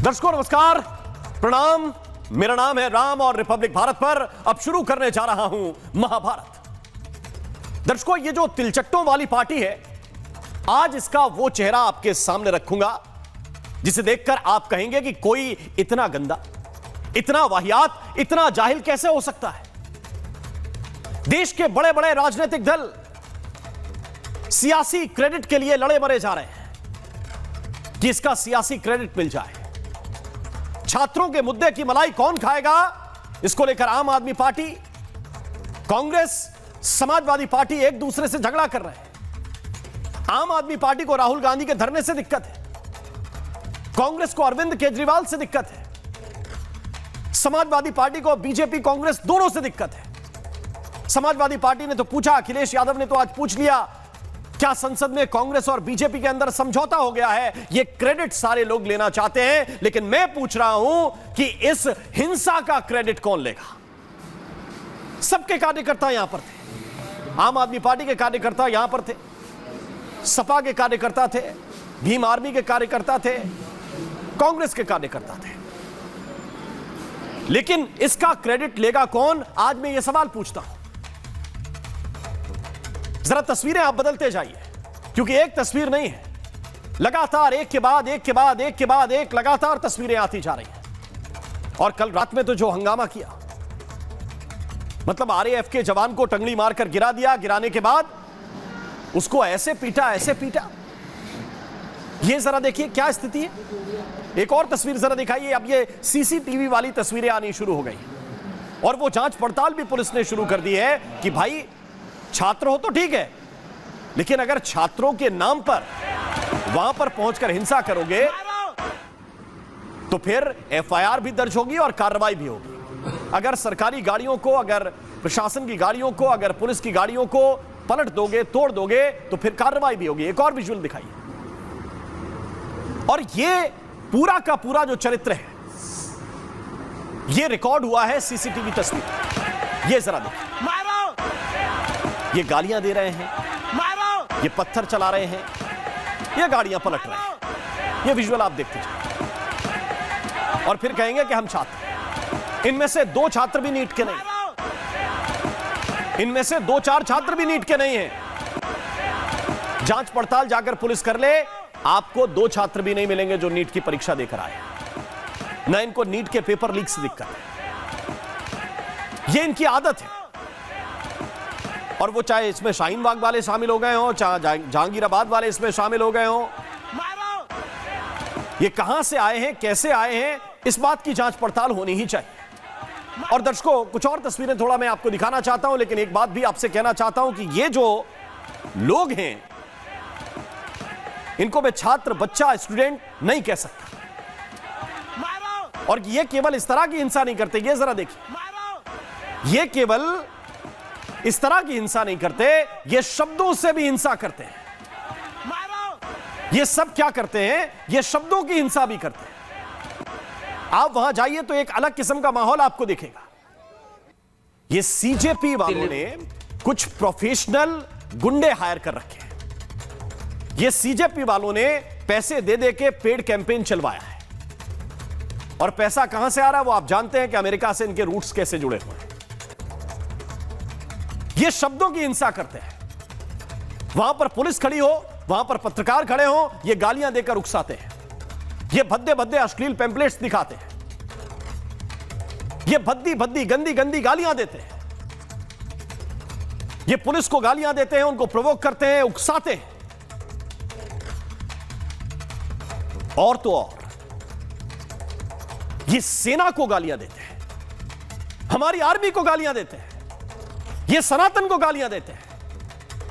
दर्शकों नमस्कार, प्रणाम। मेरा नाम है राम और रिपब्लिक भारत पर अब शुरू करने जा रहा हूं महाभारत। दर्शकों, ये जो तिलचट्टों वाली पार्टी है, आज इसका वो चेहरा आपके सामने रखूंगा जिसे देखकर आप कहेंगे कि कोई इतना गंदा, इतना वाहियात, इतना जाहिल कैसे हो सकता है। देश के बड़े बड़े राजनीतिक दल सियासी क्रेडिट के लिए लड़े मरे जा रहे हैं कि इसका सियासी क्रेडिट मिल जाए। छात्रों के मुद्दे की मलाई कौन खाएगा, इसको लेकर आम आदमी पार्टी, कांग्रेस, समाजवादी पार्टी एक दूसरे से झगड़ा कर रहे हैं। आम आदमी पार्टी को राहुल गांधी के धरने से दिक्कत है, कांग्रेस को अरविंद केजरीवाल से दिक्कत है, समाजवादी पार्टी को बीजेपी कांग्रेस दोनों से दिक्कत है। समाजवादी पार्टी ने तो पूछा, अखिलेश यादव ने तो आज पूछ लिया, क्या संसद में कांग्रेस और बीजेपी के अंदर समझौता हो गया है। यह क्रेडिट सारे लोग लेना चाहते हैं, लेकिन मैं पूछ रहा हूं कि इस हिंसा का क्रेडिट कौन लेगा। सबके कार्यकर्ता यहां पर थे, आम आदमी पार्टी के कार्यकर्ता यहां पर थे, सपा के कार्यकर्ता थे, भीम आर्मी के कार्यकर्ता थे, कांग्रेस के कार्यकर्ता थे, लेकिन इसका क्रेडिट लेगा कौन, आज मैं यह सवाल पूछता हूं। जरा तस्वीरें आप बदलते जाइए, क्योंकि एक तस्वीर नहीं है, लगातार एक के बाद एक के बाद एक के बाद एक लगातार तस्वीरें आती जा रही हैं। और कल रात में तो जो हंगामा किया, मतलब आरएएफ के जवान को टंगड़ी मारकर गिरा दिया, गिराने के बाद उसको ऐसे पीटा, ऐसे पीटा। ये जरा देखिए क्या स्थिति है। एक और तस्वीर जरा दिखाइए। अब ये सीसीटीवी वाली तस्वीरें आनी शुरू हो गई और वो जांच पड़ताल भी पुलिस ने शुरू कर दी है कि भाई छात्र हो तो ठीक है, लेकिन अगर छात्रों के नाम पर वहां पर पहुंचकर हिंसा करोगे तो फिर एफआईआर भी दर्ज होगी और कार्रवाई भी होगी। अगर सरकारी गाड़ियों को, अगर प्रशासन की गाड़ियों को, अगर पुलिस की गाड़ियों को पलट दोगे, तोड़ दोगे, तो फिर कार्रवाई भी होगी। एक और विजुअल दिखाइए। और ये पूरा का पूरा जो चरित्र है, ये रिकॉर्ड हुआ है सीसीटीवी तस्वीर। ये जरा देखिए, ये गालियां दे रहे हैं, ये पत्थर चला रहे हैं, ये गाड़ियां पलट रहे हैं। ये विजुअल आप देखते जाइए और फिर कहेंगे कि हम छात्र, इनमें से 2 छात्र भी नीट के नहीं, इनमें से 2-4 छात्र भी नीट के नहीं हैं। जांच पड़ताल जाकर पुलिस कर ले, आपको 2 छात्र भी नहीं मिलेंगे जो नीट की परीक्षा देकर आए, ना इनको नीट के पेपर लीक से दिक्कत है। ये इनकी आदत है। और वो चाहे इसमें शाहीन बाग वाले शामिल हो गए हो, चाहे जहांगीराबाद वाले इसमें शामिल हो गए हो, ये कहां से आए हैं, कैसे आए हैं, इस बात की जांच पड़ताल होनी ही चाहिए। और दर्शकों, कुछ और तस्वीरें थोड़ा मैं आपको दिखाना चाहता हूं, लेकिन एक बात भी आपसे कहना चाहता हूं कि ये जो लोग हैं, इनको मैं छात्र, बच्चा, स्टूडेंट नहीं कह सकता। और ये केवल इस तरह की हिंसा नहीं करते, ये जरा देखिए, ये केवल इस तरह की हिंसा नहीं करते, ये शब्दों से भी हिंसा करते हैं। ये सब क्या करते हैं, ये शब्दों की हिंसा भी करते हैं। आप वहां जाइए तो एक अलग किस्म का माहौल आपको दिखेगा। ये सीजेपी वालों ने कुछ प्रोफेशनल गुंडे हायर कर रखे हैं। ये सीजेपी वालों ने पैसे दे दे के पेड कैंपेन चलवाया है। और पैसा कहां से आ रहा है वो आप जानते हैं कि अमेरिका से इनके रूट्स कैसे जुड़े हुए हैं। ये शब्दों की हिंसा करते हैं। वहां पर पुलिस खड़ी हो, वहां पर पत्रकार खड़े हो, ये गालियां देकर उकसाते हैं। ये भद्दे भद्दे अश्लील पैम्पलेट्स दिखाते हैं। ये भद्दी भद्दी गंदी गंदी गालियां देते हैं। ये पुलिस को गालियां देते हैं, उनको प्रोवोक करते हैं, उकसाते हैं। और तो और ये सेना को गालियां देते हैं, हमारी आर्मी को गालियां देते हैं, ये सनातन को गालियां देते हैं,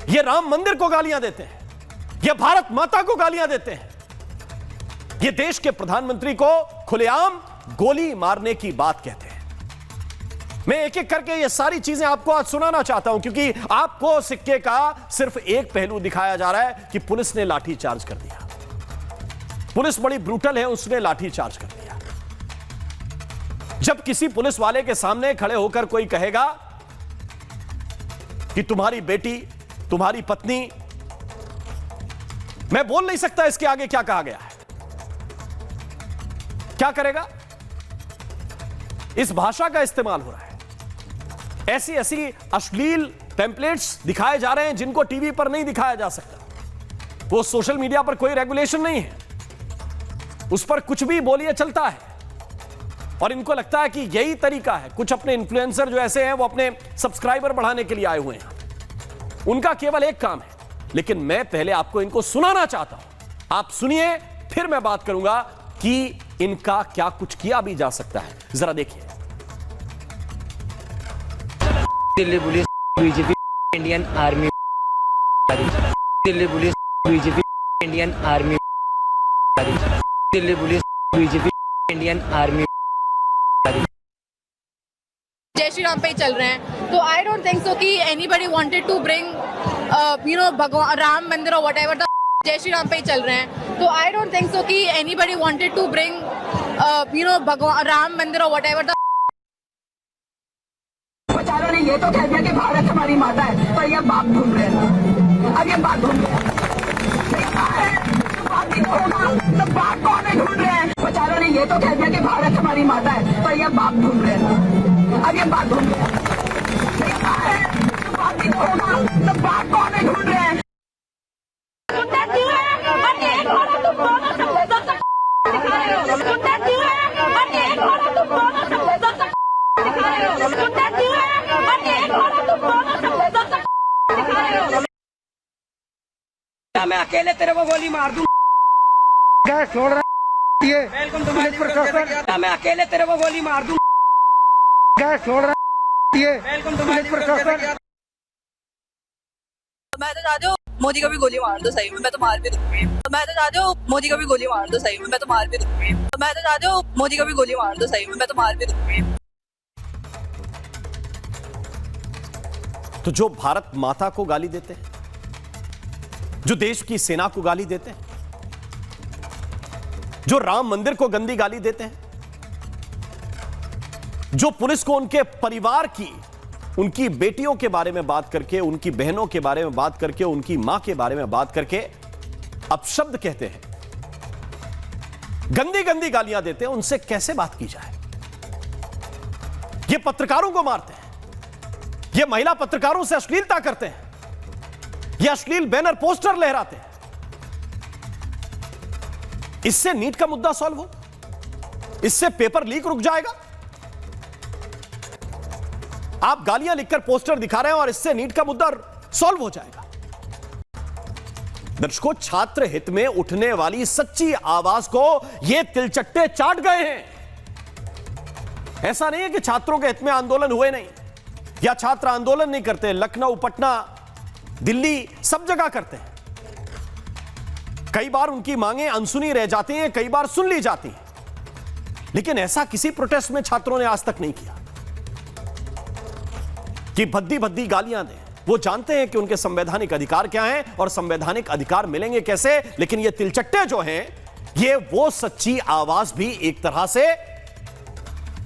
ये राम मंदिर को गालियां देते हैं, ये भारत माता को गालियां देते हैं, ये देश के प्रधानमंत्री को खुलेआम गोली मारने की बात कहते हैं। मैं एक एक करके ये सारी चीजें आपको आज सुनाना चाहता हूं, क्योंकि आपको सिक्के का सिर्फ एक पहलू दिखाया जा रहा है कि पुलिस ने लाठी चार्ज कर दिया। पुलिस बड़ी ब्रूटल है, उसने लाठी चार्ज कर दिया। जब किसी पुलिस वाले के सामने खड़े होकर कोई कहेगा कि तुम्हारी बेटी, तुम्हारी पत्नी, मैं बोल नहीं सकता इसके आगे क्या कहा गया है, क्या करेगा? इस भाषा का इस्तेमाल हो रहा है, ऐसी ऐसी अश्लील टेम्पलेट्स दिखाए जा रहे हैं जिनको टीवी पर नहीं दिखाया जा सकता। वो सोशल मीडिया पर कोई रेगुलेशन नहीं है, उस पर कुछ भी बोलिए चलता है, और इनको लगता है कि यही तरीका है। कुछ अपने इन्फ्लुएंसर जो ऐसे हैं वो अपने सब्सक्राइबर बढ़ाने के लिए आए हुए हैं, उनका केवल एक काम है। लेकिन मैं पहले आपको इनको सुनाना चाहता हूं, आप सुनिए, फिर मैं बात करूंगा कि इनका क्या कुछ किया भी जा सकता है। जरा देखिए। Delhi police, BJP, Indian army, Delhi police, BJP, Indian army, Delhi police, BJP, Indian army. जय श्री राम पे ही चल रहे हैं, तो आई डोंट थिंक सो कि एनीबडी वांटेड टू ब्रिंग भगवान राम मंदिर और व्हाटएवर द जय श्री राम पे ही चल रहे हैं, तो आई डोंट थिंक सो कि एनीबडी वांटेड टू ब्रिंग भगवान राम मंदिर और व्हाटएवर द बेचारों ने ये तो कह दिया कि भारत हमारी माता है, पर ये बाप ढूंढ रहे हैं। अब ये बात ढूंढ रहे हैं, बात ही तो होगा, तो बात कौन है ढूंढ रहे हैं। बेचारों ने ये तो कह दिया कि भारत हमारी माता है, पर ये बाप ढूंढ रहे हैं। अब ये बात ढूंढ रहे हैं, बात ही तो होगा, तो बात कौन है ढूंढ रहे हैं। मैं अकेले तेरे को गोली मार दूं। गैस छोड़ रहा है ये पुलिस प्रशासन। मैं अकेले तेरे को गोली मार दूं। गैस छोड़ रहा है ये पुलिस प्रशासन। मैं तो चाहती हूँ मोदी को भी गोली मार दो, सही में मैं तो मार भी दूंगी। मैं तो चाहती हूँ मोदी को भी गोली मार दो, सही में मैं तो मार भी दूंगी। मैं तो चाहती हूँ मोदी को भी गोली मार दो, सही में मैं तो मार भी दूंगी। तो जो भारत माता को गाली देते हैं, जो देश की सेना को गाली देते हैं, जो राम मंदिर को गंदी गाली देते हैं, जो पुलिस को उनके परिवार की, उनकी बेटियों के बारे में बात करके, उनकी बहनों के बारे में बात करके, उनकी मां के बारे में बात करके अपशब्द कहते हैं, गंदी गंदी गालियां देते हैं, उनसे कैसे बात की जाए। ये पत्रकारों को मारते हैं, ये महिला पत्रकारों से अश्लीलता करते हैं, ये अश्लील बैनर पोस्टर लहराते हैं। इससे नीट का मुद्दा सॉल्व हो, इससे पेपर लीक रुक जाएगा। आप गालियां लिखकर पोस्टर दिखा रहे हैं और इससे नीट का मुद्दा सॉल्व हो जाएगा। दर्शकों, छात्र हित में उठने वाली सच्ची आवाज को ये तिलचट्टे चाट गए हैं। ऐसा नहीं है कि छात्रों के हित में आंदोलन हुए नहीं, या छात्र आंदोलन नहीं करते। लखनऊ, पटना, दिल्ली, सब जगह करते हैं। कई बार उनकी मांगें अनसुनी रह जाती हैं, कई बार सुन ली जाती हैं, लेकिन ऐसा किसी प्रोटेस्ट में छात्रों ने आज तक नहीं किया कि भद्दी भद्दी गालियां दें। वो जानते हैं कि उनके संवैधानिक अधिकार क्या हैं और संवैधानिक अधिकार मिलेंगे कैसे। लेकिन ये तिलचट्टे जो हैं, ये वो सच्ची आवाज भी एक तरह से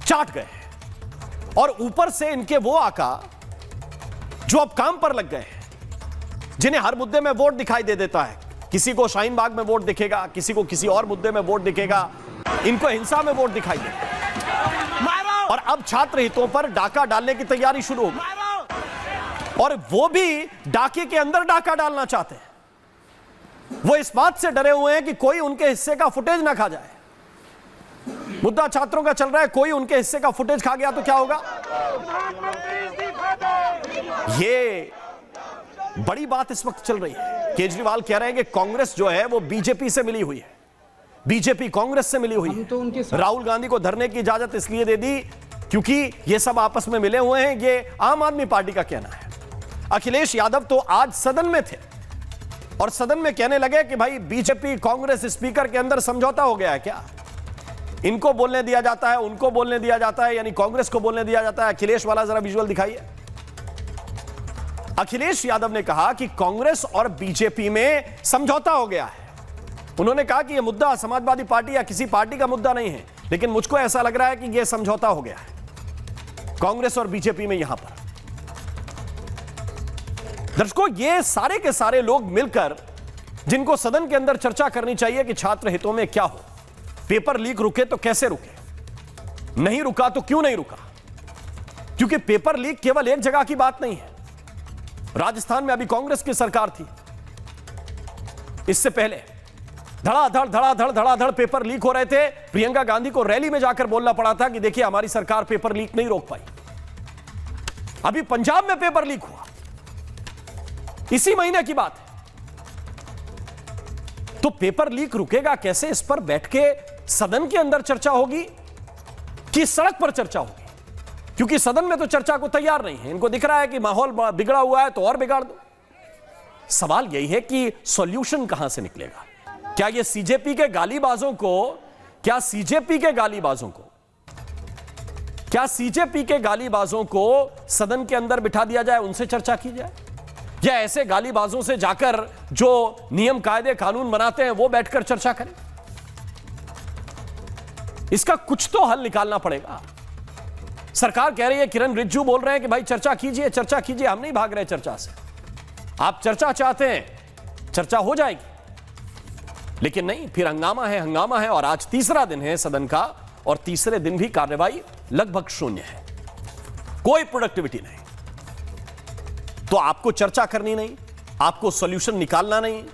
चाट गए हैं। और ऊपर से इनके वो आका जो अब काम पर लग गए हैं, जिन्हें हर मुद्दे में वोट दिखाई दे देता है। किसी को शाहीन बाग में वोट दिखेगा, किसी को किसी और मुद्दे में वोट दिखेगा, इनको हिंसा में वोट दिखाई देगा। और अब छात्र हितों पर डाका डालने की तैयारी शुरू होगी, और वो भी डाके के अंदर डाका डालना चाहते हैं। वो इस बात से डरे हुए हैं कि कोई उनके हिस्से का फुटेज ना खा जाए। मुद्दा छात्रों का चल रहा है, कोई उनके हिस्से का फुटेज खा गया तो क्या होगा। ये बड़ी बात इस वक्त चल रही है। केजरीवाल कह रहे हैं कि कांग्रेस जो है वो बीजेपी से मिली हुई है, बीजेपी कांग्रेस से मिली हुई है। तो राहुल गांधी को धरने की इजाजत इसलिए दे दी क्योंकि ये सब आपस में मिले हुए हैं, ये आम आदमी पार्टी का कहना है। अखिलेश यादव तो आज सदन में थे और सदन में कहने लगे कि भाई बीजेपी कांग्रेस स्पीकर के अंदर समझौता हो गया है क्या। इनको बोलने दिया जाता है, उनको बोलने दिया जाता है, यानी कांग्रेस को बोलने दिया जाता है। अखिलेश वाला जरा विजुअल दिखाइए। अखिलेश यादव ने कहा कि कांग्रेस और बीजेपी में समझौता हो गया है। उन्होंने कहा कि यह मुद्दा समाजवादी पार्टी या किसी पार्टी का मुद्दा नहीं है, लेकिन मुझको ऐसा लग रहा है कि यह समझौता हो गया है कांग्रेस और बीजेपी में। यहां पर दर्शकों, ये सारे के सारे लोग मिलकर, जिनको सदन के अंदर चर्चा करनी चाहिए कि छात्र हितों में क्या हो, पेपर लीक रुके तो कैसे रुके, नहीं रुका तो क्यों नहीं रुका? क्योंकि पेपर लीक केवल एक जगह की बात नहीं है। राजस्थान में अभी कांग्रेस की सरकार थी, इससे पहले धड़ाधड़ पेपर लीक हो रहे थे। प्रियंका गांधी को रैली में जाकर बोलना पड़ा था कि देखिए हमारी सरकार पेपर लीक नहीं रोक पाई। अभी पंजाब में पेपर लीक हुआ, इसी महीने की बात है। तो पेपर लीक रुकेगा कैसे, इस पर बैठ के सदन के अंदर चर्चा होगी कि सड़क पर चर्चा होगी? क्योंकि सदन में तो चर्चा को तैयार नहीं है। इनको दिख रहा है कि माहौल बिगड़ा हुआ है तो और बिगाड़ दो। सवाल यही है कि सॉल्यूशन कहां से निकलेगा? क्या ये सीजेपी के गालीबाजों को, क्या सीजेपी के गालीबाजों को सदन के अंदर बिठा दिया जाए, उनसे चर्चा की जाए, या ऐसे गालीबाजों से जाकर जो नियम कायदे कानून बनाते हैं वो बैठकर चर्चा करें? इसका कुछ तो हल निकालना पड़ेगा। सरकार कह रही है, किरण रिजिजू बोल रहे हैं कि भाई चर्चा कीजिए, चर्चा कीजिए। हम नहीं भाग रहे चर्चा से। आप चर्चा चाहते हैं, चर्चा हो जाएगी, लेकिन नहीं, फिर हंगामा है। और आज तीसरा दिन है सदन का, और तीसरे दिन भी कार्यवाही लगभग शून्य है, कोई प्रोडक्टिविटी नहीं। तो आपको चर्चा करनी नहीं, आपको सॉल्यूशन निकालना नहीं,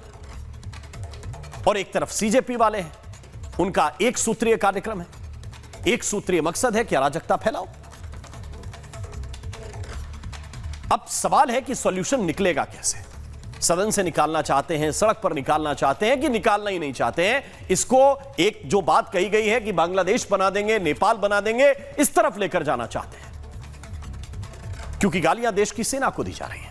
और एक तरफ सीजेपी वाले हैं, उनका एक सूत्रीय कार्यक्रम है, एक सूत्रीय मकसद है कि अराजकता फैलाओ। अब सवाल है कि सॉल्यूशन निकलेगा कैसे? सदन से निकालना चाहते हैं, सड़क पर निकालना चाहते हैं, कि निकालना ही नहीं चाहते हैं? इसको एक जो बात कही गई है कि बांग्लादेश बना देंगे, नेपाल बना देंगे, इस तरफ लेकर जाना चाहते हैं, क्योंकि गालियां देश की सेना को दी जा रही हैं।